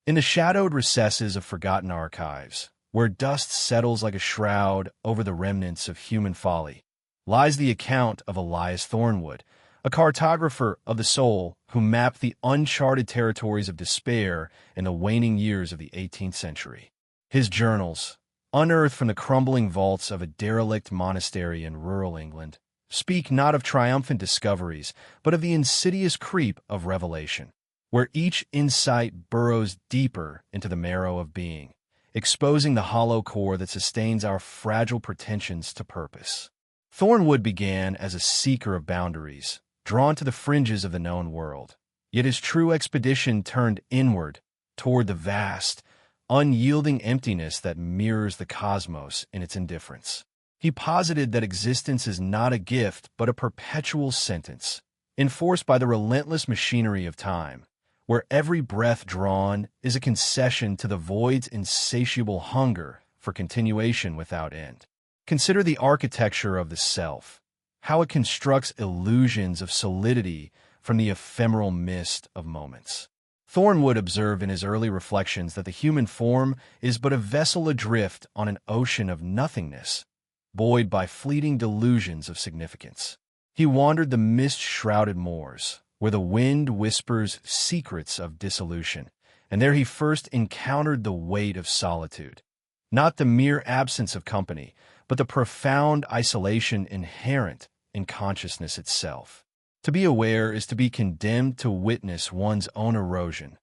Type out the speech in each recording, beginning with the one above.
In the shadowed recesses of forgotten archives, where dust settles like a shroud over the remnants of human folly, lies the account of Elias Thornwood, a cartographer of the soul who mapped the uncharted territories of despair in the waning years of the 18th century. His journals, unearthed from the crumbling vaults of a derelict monastery in rural England, speak not of triumphant discoveries, but of the insidious creep of revelation, where each insight burrows deeper into the marrow of being, exposing the hollow core that sustains our fragile pretensions to purpose. Thornwood began as a seeker of boundaries, drawn to the fringes of the known world. Yet his true expedition turned inward, toward the vast, unyielding emptiness that mirrors the cosmos in its indifference. He posited that existence is not a gift but a perpetual sentence, enforced by the relentless machinery of time, where every breath drawn is a concession to the void's insatiable hunger for continuation without end. Consider the architecture of the self, how it constructs illusions of solidity from the ephemeral mist of moments. Thornwood observed in his early reflections that the human form is but a vessel adrift on an ocean of nothingness, buoyed by fleeting delusions of significance. He wandered the mist-shrouded moors, where the wind whispers secrets of dissolution, and there he first encountered the weight of solitude. Not the mere absence of company, but the profound isolation inherent in consciousness itself. To be aware is to be condemned to witness one's own erosion,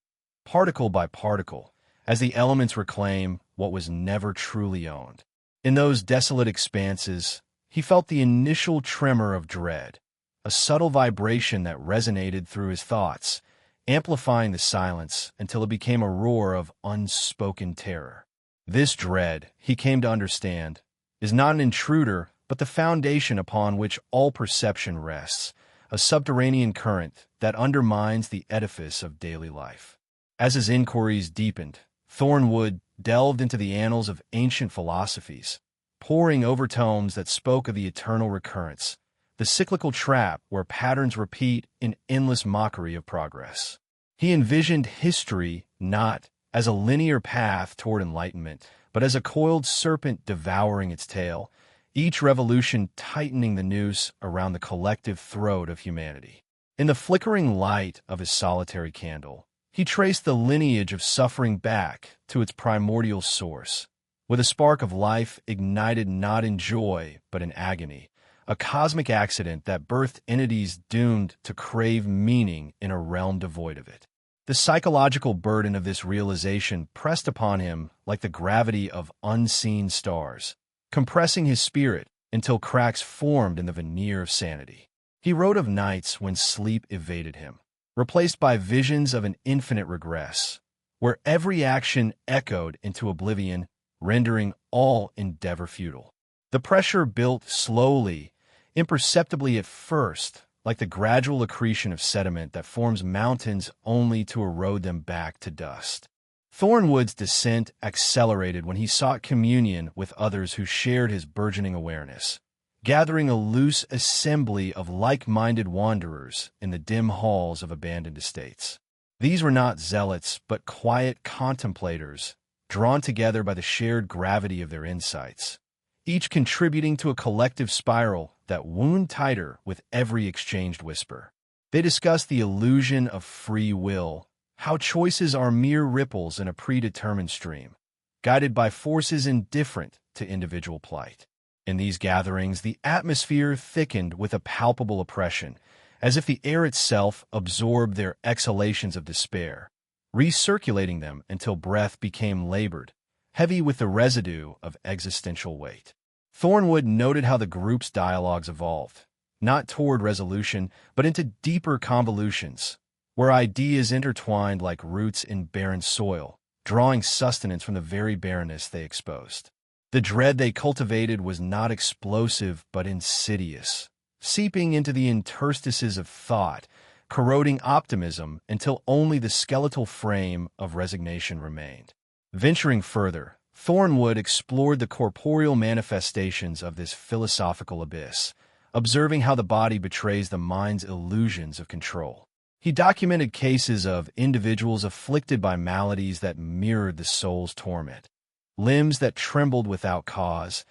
particle by particle, as the elements reclaim what was never truly owned. In those desolate expanses, he felt the initial tremor of dread, a subtle vibration that resonated through his thoughts, amplifying the silence until it became a roar of unspoken terror. This dread, he came to understand, is not an intruder, but the foundation upon which all perception rests, a subterranean current that undermines the edifice of daily life. As his inquiries deepened, Thornwood delved into the annals of ancient philosophies, poring over tomes that spoke of the eternal recurrence, the cyclical trap where patterns repeat in endless mockery of progress. He envisioned history not as a linear path toward enlightenment, but as a coiled serpent devouring its tail, each revolution tightening the noose around the collective throat of humanity. In the flickering light of his solitary candle, he traced the lineage of suffering back to its primordial source, with a spark of life ignited not in joy but in agony, a cosmic accident that birthed entities doomed to crave meaning in a realm devoid of it. The psychological burden of this realization pressed upon him like the gravity of unseen stars, compressing his spirit until cracks formed in the veneer of sanity. He wrote of nights when sleep evaded him, replaced by visions of an infinite regress, where every action echoed into oblivion, rendering all endeavor futile. The pressure built slowly, imperceptibly at first, like the gradual accretion of sediment that forms mountains only to erode them back to dust. Thornwood's descent accelerated when he sought communion with others who shared his burgeoning awareness, gathering a loose assembly of like-minded wanderers in the dim halls of abandoned estates. These were not zealots, but quiet contemplators, drawn together by the shared gravity of their insights, each contributing to a collective spiral that wound tighter with every exchanged whisper. They discussed the illusion of free will, how choices are mere ripples in a predetermined stream, guided by forces indifferent to individual plight. In these gatherings, the atmosphere thickened with a palpable oppression, as if the air itself absorbed their exhalations of despair, recirculating them until breath became labored, heavy with the residue of existential weight. Thornwood noted how the group's dialogues evolved, not toward resolution, but into deeper convolutions, where ideas intertwined like roots in barren soil, drawing sustenance from the very barrenness they exposed. The dread they cultivated was not explosive but insidious, seeping into the interstices of thought, corroding optimism until only the skeletal frame of resignation remained. Venturing further, Thornwood explored the corporeal manifestations of this philosophical abyss, observing how the body betrays the mind's illusions of control. He documented cases of individuals afflicted by maladies that mirrored the soul's torment. Limbs that trembled without cause,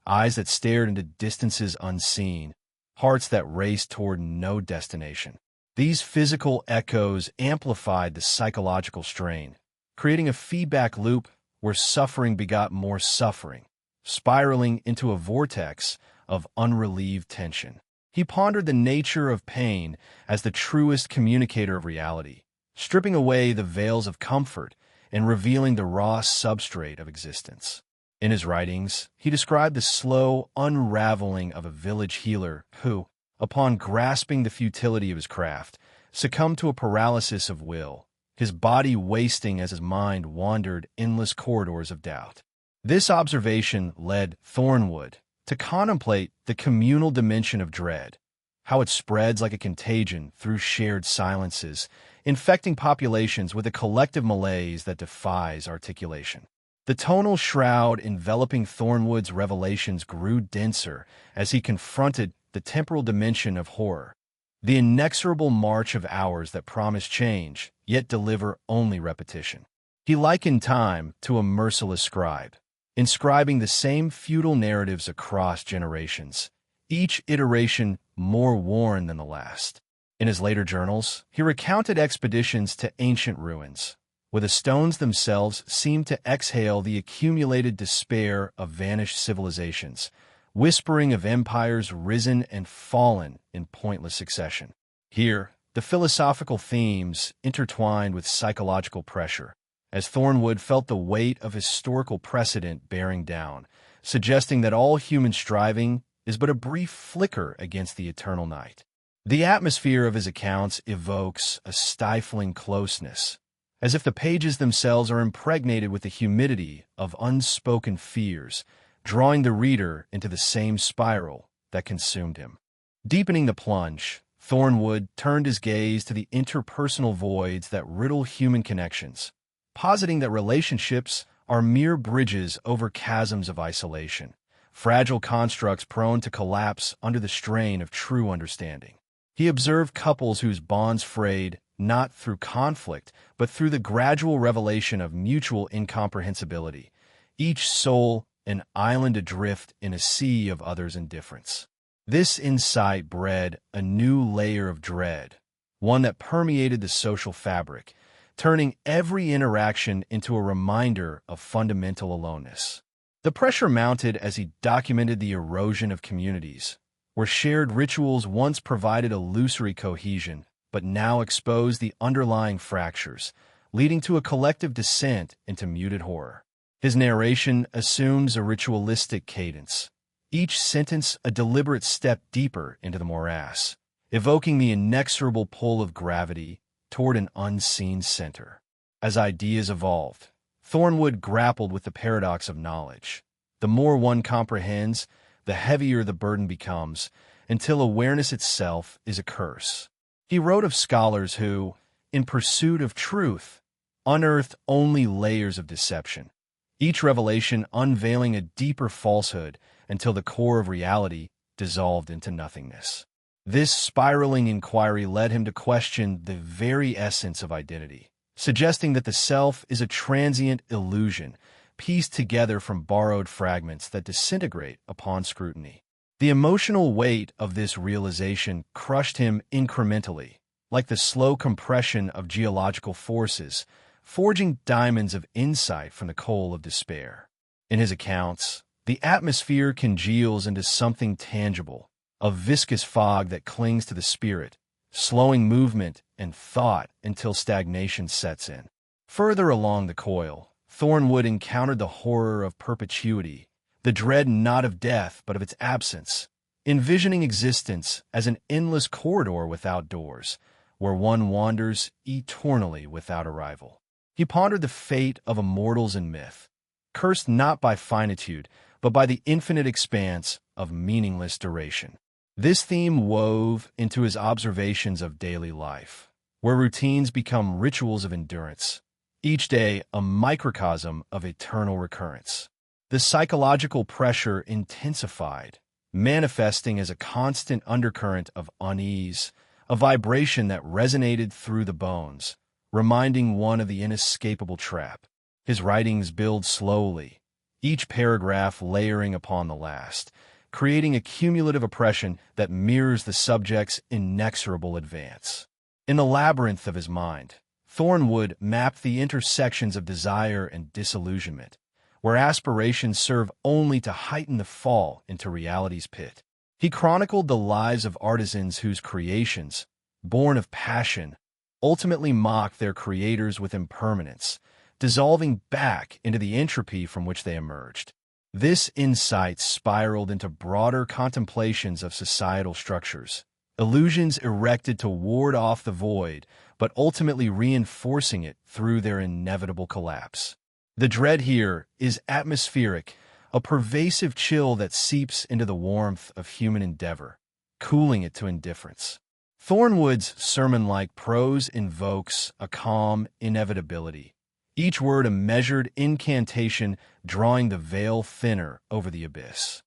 eyes that stared into distances unseen, hearts that raced toward no destination. These physical echoes amplified the psychological strain, creating a feedback loop where suffering begot more suffering, spiraling into a vortex of unrelieved tension. He pondered the nature of pain as the truest communicator of reality, stripping away the veils of comfort and revealing the raw substrate of existence. In his writings, he described the slow unraveling of a village healer who, upon grasping the futility of his craft, succumbed to a paralysis of will, his body wasting as his mind wandered endless corridors of doubt. This observation led Thornwood to contemplate the communal dimension of dread, how it spreads like a contagion through shared silences, infecting populations with a collective malaise that defies articulation. The tonal shroud enveloping Thornwood's revelations grew denser as he confronted the temporal dimension of horror, the inexorable march of hours that promise change, yet deliver only repetition. He likened time to a merciless scribe, inscribing the same futile narratives across generations, each iteration more worn than the last. In his later journals, he recounted expeditions to ancient ruins, where the stones themselves seemed to exhale the accumulated despair of vanished civilizations, whispering of empires risen and fallen in pointless succession. Here, the philosophical themes intertwined with psychological pressure, as Thornwood felt the weight of historical precedent bearing down, suggesting that all human striving is but a brief flicker against the eternal night. The atmosphere of his accounts evokes a stifling closeness, as if the pages themselves are impregnated with the humidity of unspoken fears, drawing the reader into the same spiral that consumed him. Deepening the plunge, Thornwood turned his gaze to the interpersonal voids that riddle human connections, positing that relationships are mere bridges over chasms of isolation, fragile constructs prone to collapse under the strain of true understanding. He observed couples whose bonds frayed not through conflict, but through the gradual revelation of mutual incomprehensibility, each soul an island adrift in a sea of others' indifference. This insight bred a new layer of dread, one that permeated the social fabric, turning every interaction into a reminder of fundamental aloneness. The pressure mounted as he documented the erosion of communities, where shared rituals once provided illusory cohesion, but now exposed the underlying fractures, leading to a collective descent into muted horror. His narration assumes a ritualistic cadence, each sentence a deliberate step deeper into the morass, evoking the inexorable pull of gravity toward an unseen center. As ideas evolved, Thornwood grappled with the paradox of knowledge. The more one comprehends, the heavier the burden becomes, until awareness itself is a curse. He wrote of scholars who, in pursuit of truth, unearthed only layers of deception, each revelation unveiling a deeper falsehood until the core of reality dissolved into nothingness. This spiraling inquiry led him to question the very essence of identity, suggesting that the self is a transient illusion pieced together from borrowed fragments that disintegrate upon scrutiny. The emotional weight of this realization crushed him incrementally, like the slow compression of geological forces, forging diamonds of insight from the coal of despair. In his accounts, the atmosphere congeals into something tangible, a viscous fog that clings to the spirit, slowing movement and thought until stagnation sets in. Further along the coil, Thornwood encountered the horror of perpetuity, the dread not of death but of its absence, envisioning existence as an endless corridor without doors, where one wanders eternally without arrival. He pondered the fate of immortals in myth, cursed not by finitude, but by the infinite expanse of meaningless duration. This theme wove into his observations of daily life, where routines become rituals of endurance, each day a microcosm of eternal recurrence. The psychological pressure intensified, manifesting as a constant undercurrent of unease, a vibration that resonated through the bones, reminding one of the inescapable trap. His writings build slowly, each paragraph layering upon the last, creating a cumulative oppression that mirrors the subject's inexorable advance. In the labyrinth of his mind, Thornwood mapped the intersections of desire and disillusionment, where aspirations serve only to heighten the fall into reality's pit. He chronicled the lives of artisans whose creations, born of passion, ultimately mocked their creators with impermanence, dissolving back into the entropy from which they emerged. This insight spiraled into broader contemplations of societal structures, illusions erected to ward off the void, but ultimately reinforcing it through their inevitable collapse. The dread here is atmospheric, a pervasive chill that seeps into the warmth of human endeavor, cooling it to indifference. Thornwood's sermon-like prose invokes a calm inevitability, each word a measured incantation drawing the veil thinner over the abyss.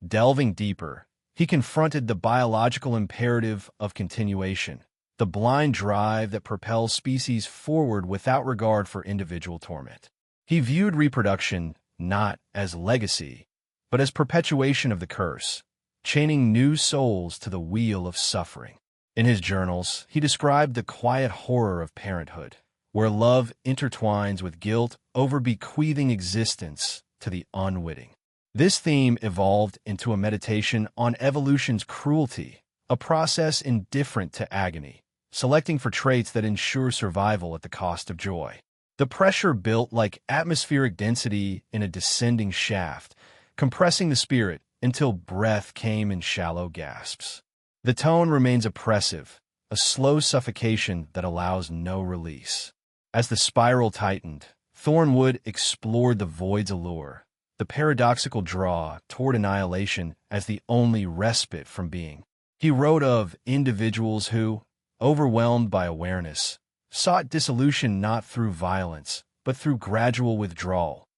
Delving deeper, he confronted the biological imperative of continuation, the blind drive that propels species forward without regard for individual torment. He viewed reproduction not as legacy, but as perpetuation of the curse, chaining new souls to the wheel of suffering. In his journals, he described the quiet horror of parenthood, where love intertwines with guilt over bequeathing existence to the unwitting. This theme evolved into a meditation on evolution's cruelty, a process indifferent to agony, selecting for traits that ensure survival at the cost of joy. The pressure built like atmospheric density in a descending shaft, compressing the spirit until breath came in shallow gasps. The tone remains oppressive, a slow suffocation that allows no release. As the spiral tightened, Thornwood explored the void's allure, the paradoxical draw toward annihilation as the only respite from being. He wrote of individuals who, overwhelmed by awareness, sought dissolution not through violence, but through gradual withdrawal,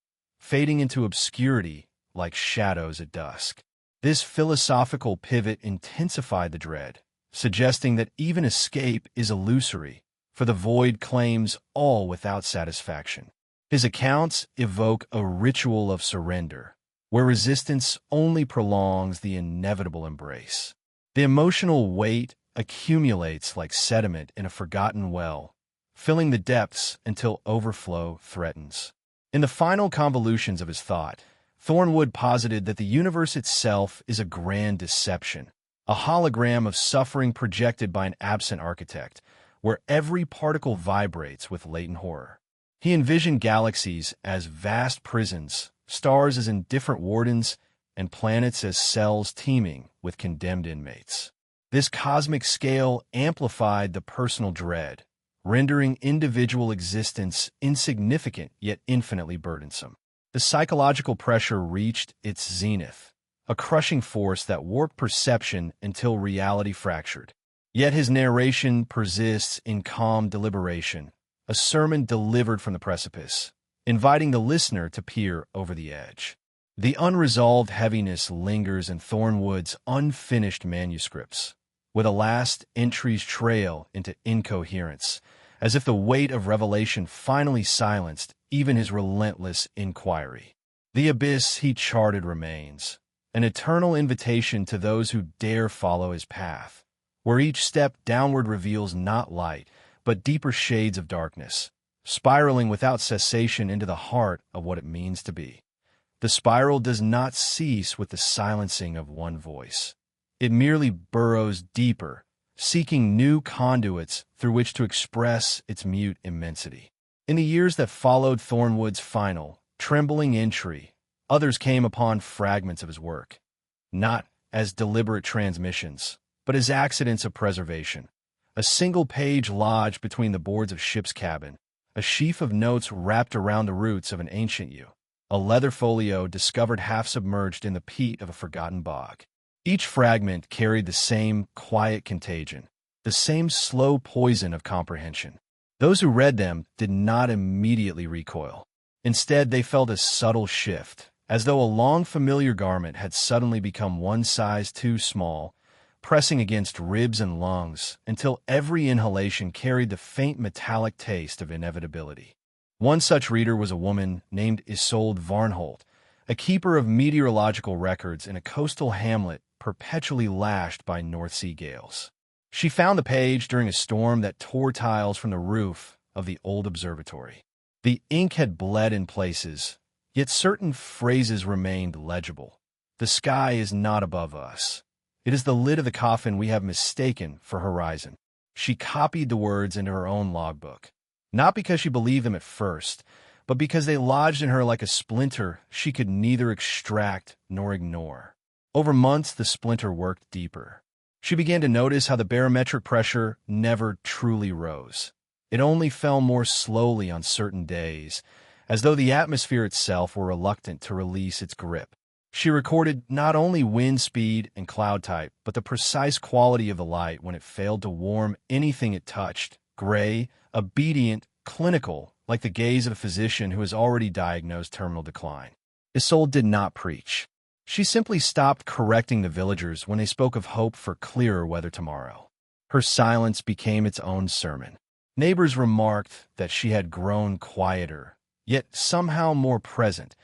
fading into obscurity like shadows at dusk. This philosophical pivot intensified the dread, suggesting that even escape is illusory, for the void claims all without satisfaction. His accounts evoke a ritual of surrender, where resistance only prolongs the inevitable embrace. The emotional weight accumulates like sediment in a forgotten well, filling the depths until overflow threatens. In the final convolutions of his thought, Thornwood posited that the universe itself is a grand deception, a hologram of suffering projected by an absent architect, where every particle vibrates with latent horror. He envisioned galaxies as vast prisons, stars as indifferent wardens, and planets as cells teeming with condemned inmates. This cosmic scale amplified the personal dread, rendering individual existence insignificant yet infinitely burdensome. The psychological pressure reached its zenith, a crushing force that warped perception until reality fractured. Yet his narration persists in calm deliberation, a sermon delivered from the precipice, inviting the listener to peer over the edge. The unresolved heaviness lingers in Thornwood's unfinished manuscripts, with a last entry's trail into incoherence, as if the weight of revelation finally silenced even his relentless inquiry. The abyss he charted remains, an eternal invitation to those who dare follow his path, where each step downward reveals not light, but deeper shades of darkness, spiraling without cessation into the heart of what it means to be. The spiral does not cease with the silencing of one voice. It merely burrows deeper, seeking new conduits through which to express its mute immensity. In the years that followed Thornwood's final, trembling entry, others came upon fragments of his work, not as deliberate transmissions, but as accidents of preservation. A single page lodged between the boards of ship's cabin, a sheaf of notes wrapped around the roots of an ancient yew, a leather folio discovered half submerged in the peat of a forgotten bog. Each fragment carried the same quiet contagion, the same slow poison of comprehension. Those who read them did not immediately recoil. Instead, they felt a subtle shift, as though a long familiar garment had suddenly become one size too small, pressing against ribs and lungs until every inhalation carried the faint metallic taste of inevitability. One such reader was a woman named Isolde Varnholt, a keeper of meteorological records in a coastal hamlet perpetually lashed by North Sea gales. She found the page during a storm that tore tiles from the roof of the old observatory. The ink had bled in places, yet certain phrases remained legible. The sky is not above us. It is the lid of the coffin we have mistaken for horizon. She copied the words into her own logbook, not because she believed them at first, but because they lodged in her like a splinter she could neither extract nor ignore. Over months, the splinter worked deeper. She began to notice how the barometric pressure never truly rose. It only fell more slowly on certain days, as though the atmosphere itself were reluctant to release its grip. She recorded not only wind speed and cloud type, but the precise quality of the light when it failed to warm anything it touched, gray, obedient, clinical, like the gaze of a physician who has already diagnosed terminal decline. Isolde did not preach. She simply stopped correcting the villagers when they spoke of hope for clearer weather tomorrow. Her silence became its own sermon. Neighbors remarked that she had grown quieter, yet somehow more present,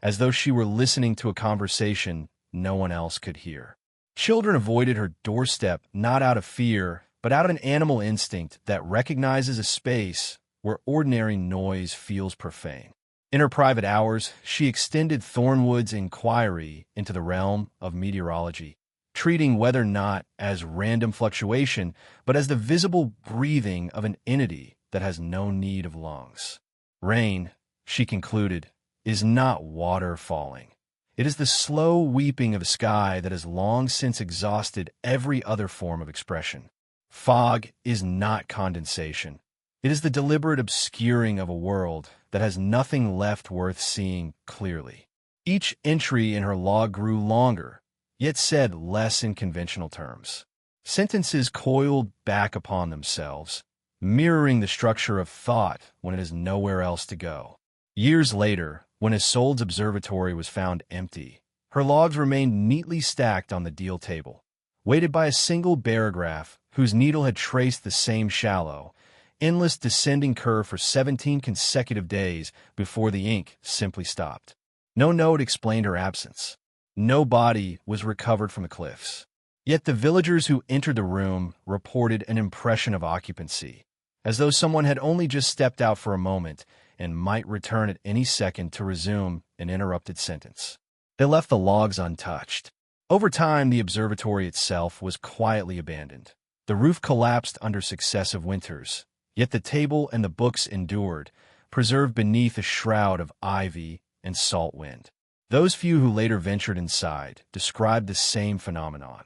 as though she were listening to a conversation no one else could hear. Children avoided her doorstep not out of fear, but out of an animal instinct that recognizes a space where ordinary noise feels profane. In her private hours, she extended Thornwood's inquiry into the realm of meteorology, treating weather not as random fluctuation, but as the visible breathing of an entity that has no need of lungs. Rain, she concluded, is not water falling. It is the slow weeping of a sky that has long since exhausted every other form of expression. Fog is not condensation. It is the deliberate obscuring of a world that has nothing left worth seeing clearly. Each entry in her log grew longer, yet said less in conventional terms. Sentences coiled back upon themselves, mirroring the structure of thought when it has nowhere else to go. Years later, when Isolde's observatory was found empty, her logs remained neatly stacked on the deal table, weighted by a single barograph whose needle had traced the same shallow, endless descending curve for 17 consecutive days before the ink simply stopped. No note explained her absence. No body was recovered from the cliffs. Yet the villagers who entered the room reported an impression of occupancy, as though someone had only just stepped out for a moment and might return at any second to resume an interrupted sentence. They left the logs untouched. Over time, the observatory itself was quietly abandoned. The roof collapsed under successive winters, yet the table and the books endured, preserved beneath a shroud of ivy and salt wind. Those few who later ventured inside described the same phenomenon.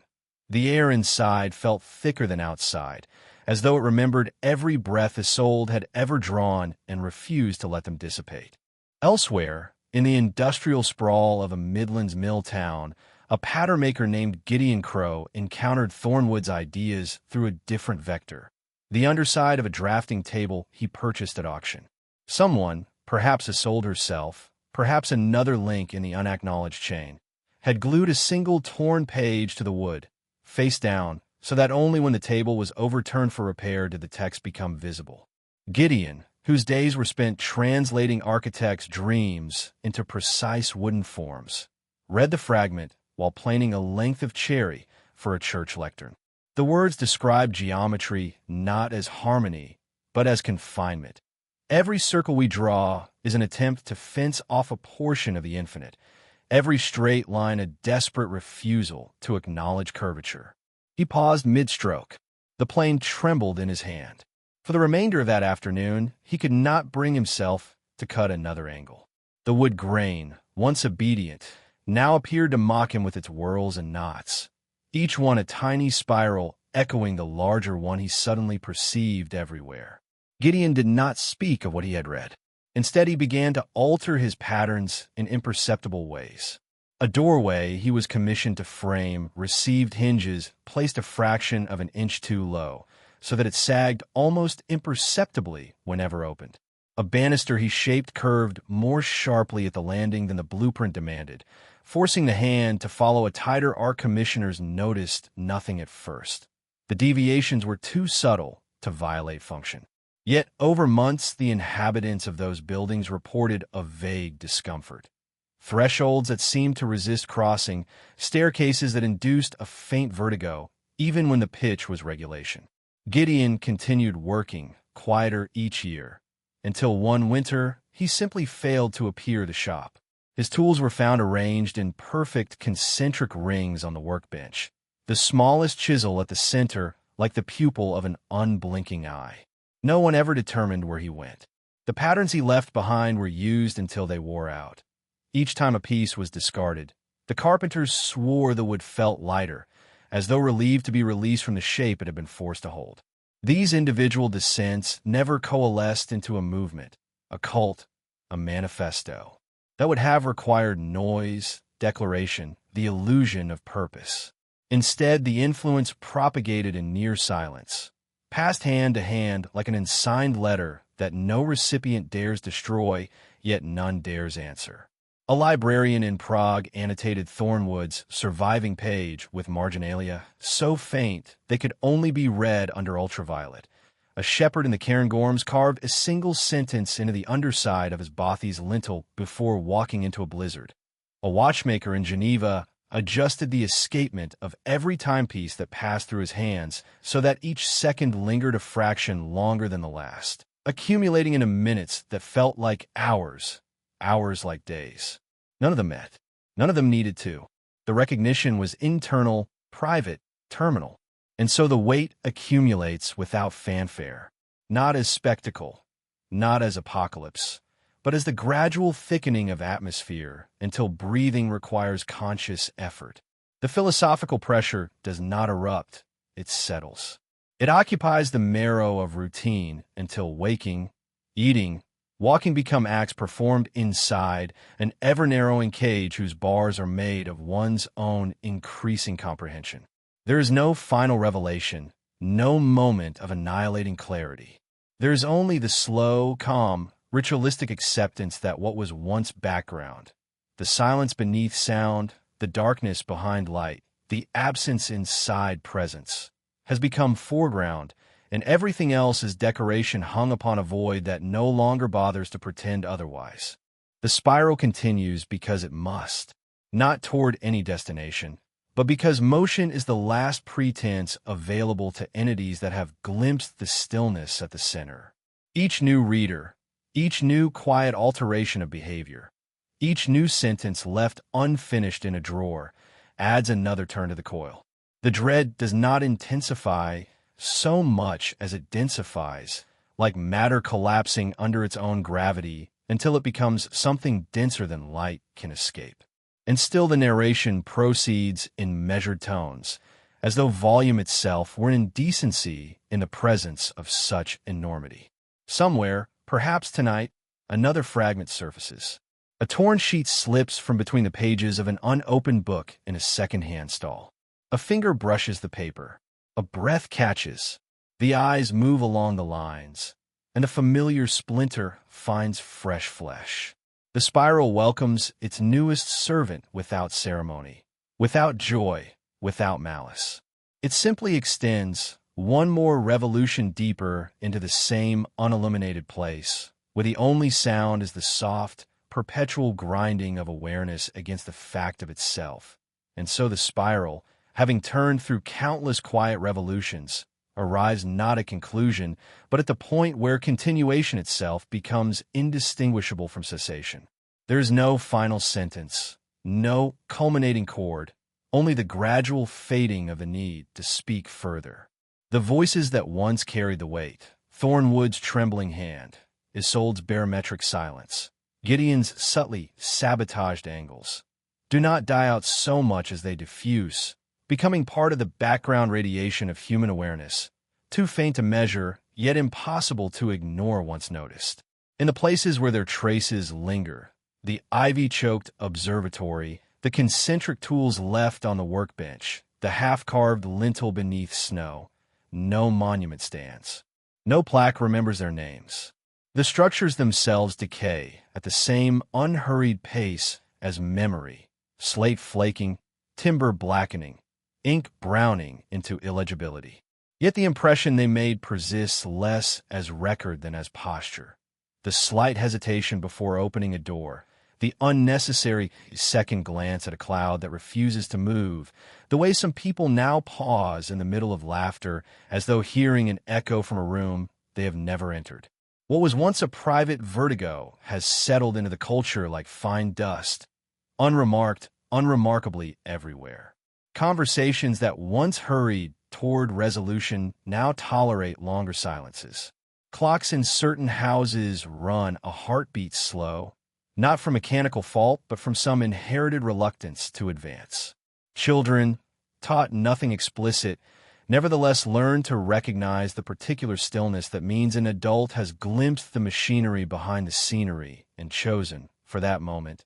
The air inside felt thicker than outside, as though it remembered every breath Isolde had ever drawn and refused to let them dissipate. Elsewhere, in the industrial sprawl of a Midlands mill town, a pattern-maker named Gideon Crow encountered Thornwood's ideas through a different vector, the underside of a drafting table he purchased at auction. Someone, perhaps Isolde herself, perhaps another link in the unacknowledged chain, had glued a single torn page to the wood, face down, so that only when the table was overturned for repair did the text become visible. Gideon, whose days were spent translating architects' dreams into precise wooden forms, read the fragment while planing a length of cherry for a church lectern. The words describe geometry not as harmony, but as confinement. Every circle we draw is an attempt to fence off a portion of the infinite, every straight line a desperate refusal to acknowledge curvature. He paused mid-stroke. The plane trembled in his hand. For the remainder of that afternoon, he could not bring himself to cut another angle. The wood grain, once obedient, now appeared to mock him with its whirls and knots, each one a tiny spiral echoing the larger one he suddenly perceived everywhere. Gideon did not speak of what he had read. Instead, he began to alter his patterns in imperceptible ways. A doorway he was commissioned to frame received hinges placed a fraction of an inch too low, so that it sagged almost imperceptibly whenever opened. A banister he shaped curved more sharply at the landing than the blueprint demanded, forcing the hand to follow a tighter arc. Commissioners noticed nothing at first. The deviations were too subtle to violate function. Yet, over months, the inhabitants of those buildings reported a vague discomfort. Thresholds that seemed to resist crossing, staircases that induced a faint vertigo, even when the pitch was regulation. Gideon continued working, quieter each year, until one winter he simply failed to appear at the shop. His tools were found arranged in perfect concentric rings on the workbench, the smallest chisel at the center like the pupil of an unblinking eye. No one ever determined where he went. The patterns he left behind were used until they wore out. Each time a piece was discarded, the carpenters swore the wood felt lighter, as though relieved to be released from the shape it had been forced to hold. These individual descents never coalesced into a movement, a cult, a manifesto, that would have required noise, declaration, the illusion of purpose. Instead, the influence propagated in near silence, passed hand to hand like an unsigned letter that no recipient dares destroy, yet none dares answer. A librarian in Prague annotated Thornwood's surviving page with marginalia so faint they could only be read under ultraviolet. A shepherd in the Cairngorms carved a single sentence into the underside of his bothy's lintel before walking into a blizzard. A watchmaker in Geneva adjusted the escapement of every timepiece that passed through his hands so that each second lingered a fraction longer than the last, accumulating into minutes that felt like hours, hours like days. None of them met. None of them needed to. The recognition was internal, private, terminal. And so the weight accumulates without fanfare, not as spectacle, not as apocalypse, but as the gradual thickening of atmosphere until breathing requires conscious effort. The philosophical pressure does not erupt, it settles. It occupies the marrow of routine until waking, eating, walking become acts performed inside an ever-narrowing cage whose bars are made of one's own increasing comprehension. There is no final revelation, no moment of annihilating clarity. There is only the slow, calm, ritualistic acceptance that what was once background, the silence beneath sound, the darkness behind light, the absence inside presence, has become foreground, and everything else is decoration hung upon a void that no longer bothers to pretend otherwise. The spiral continues because it must, not toward any destination, but because motion is the last pretense available to entities that have glimpsed the stillness at the center. Each new reader, each new quiet alteration of behavior, each new sentence left unfinished in a drawer adds another turn to the coil. The dread does not intensify so much as it densifies, like matter collapsing under its own gravity until it becomes something denser than light can escape. And still the narration proceeds in measured tones, as though volume itself were an indecency in the presence of such enormity. Somewhere, perhaps tonight, another fragment surfaces. A torn sheet slips from between the pages of an unopened book in a second-hand stall. A finger brushes the paper. A breath catches. The eyes move along the lines, and a familiar splinter finds fresh flesh. The spiral welcomes its newest servant without ceremony, without joy, without malice. It simply extends one more revolution deeper into the same unilluminated place, where the only sound is the soft, perpetual grinding of awareness against the fact of itself. And so the spiral, having turned through countless quiet revolutions, arrives not at conclusion, but at the point where continuation itself becomes indistinguishable from cessation. There is no final sentence, no culminating chord, only the gradual fading of the need to speak further. The voices that once carried the weight, Thornwood's trembling hand, Isolde's barometric silence, Gideon's subtly sabotaged angles, do not die out so much as they diffuse, becoming part of the background radiation of human awareness, too faint to measure, yet impossible to ignore once noticed. In the places where their traces linger, the ivy-choked observatory, the concentric tools left on the workbench, the half-carved lintel beneath snow, no monument stands. No plaque remembers their names. The structures themselves decay at the same unhurried pace as memory, slate flaking, timber blackening, ink browning into illegibility. Yet the impression they made persists less as record than as posture. The slight hesitation before opening a door, the unnecessary second glance at a cloud that refuses to move, the way some people now pause in the middle of laughter as though hearing an echo from a room they have never entered. What was once a private vertigo has settled into the culture like fine dust, unremarked, unremarkably everywhere. Conversations that once hurried toward resolution now tolerate longer silences. Clocks in certain houses run a heartbeat slow, not from mechanical fault, but from some inherited reluctance to advance. Children, taught nothing explicit, nevertheless learn to recognize the particular stillness that means an adult has glimpsed the machinery behind the scenery and chosen, for that moment,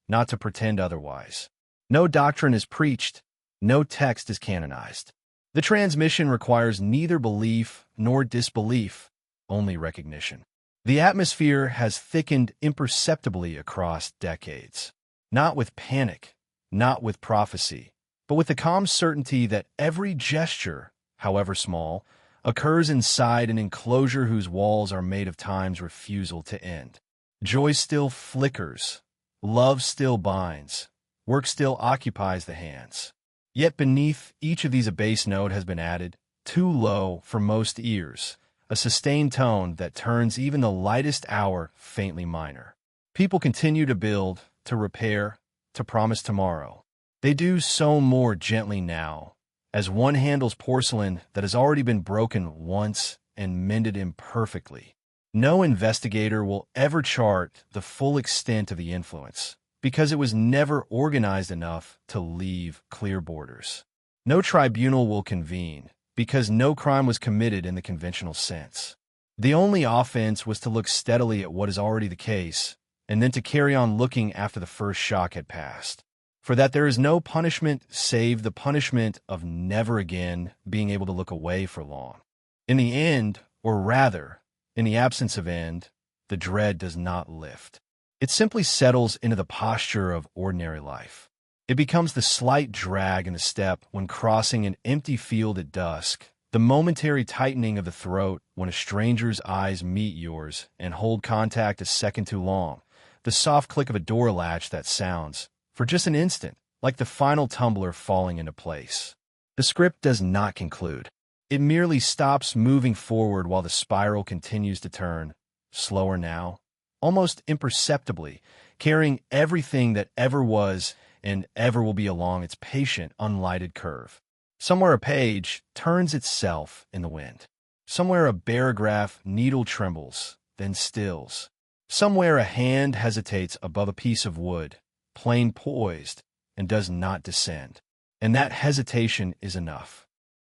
not to pretend otherwise. No doctrine is preached, no text is canonized. The transmission requires neither belief nor disbelief, only recognition. The atmosphere has thickened imperceptibly across decades, not with panic, not with prophecy, but with the calm certainty that every gesture, however small, occurs inside an enclosure whose walls are made of time's refusal to end. Joy still flickers, love still binds, work still occupies the hands. Yet beneath each of these a bass note has been added, too low for most ears, a sustained tone that turns even the lightest hour faintly minor. People continue to build, to repair, to promise tomorrow. They do so more gently now, as one handles porcelain that has already been broken once and mended imperfectly. No investigator will ever chart the full extent of the influence, because it was never organized enough to leave clear borders. No tribunal will convene, because no crime was committed in the conventional sense. The only offense was to look steadily at what is already the case, and then to carry on looking after the first shock had passed. For that there is no punishment save the punishment of never again being able to look away for long. In the end, or rather, in the absence of end, the dread does not lift. It simply settles into the posture of ordinary life. It becomes the slight drag in the step when crossing an empty field at dusk, the momentary tightening of the throat when a stranger's eyes meet yours and hold contact a second too long, the soft click of a door latch that sounds, for just an instant, like the final tumbler falling into place. The script does not conclude. It merely stops moving forward while the spiral continues to turn, slower now, almost imperceptibly, carrying everything that ever was and ever will be along its patient, unlighted curve. Somewhere a page turns itself in the wind. Somewhere a paragraph needle trembles, then stills. Somewhere a hand hesitates above a piece of wood, plain poised, and does not descend. And that hesitation is enough.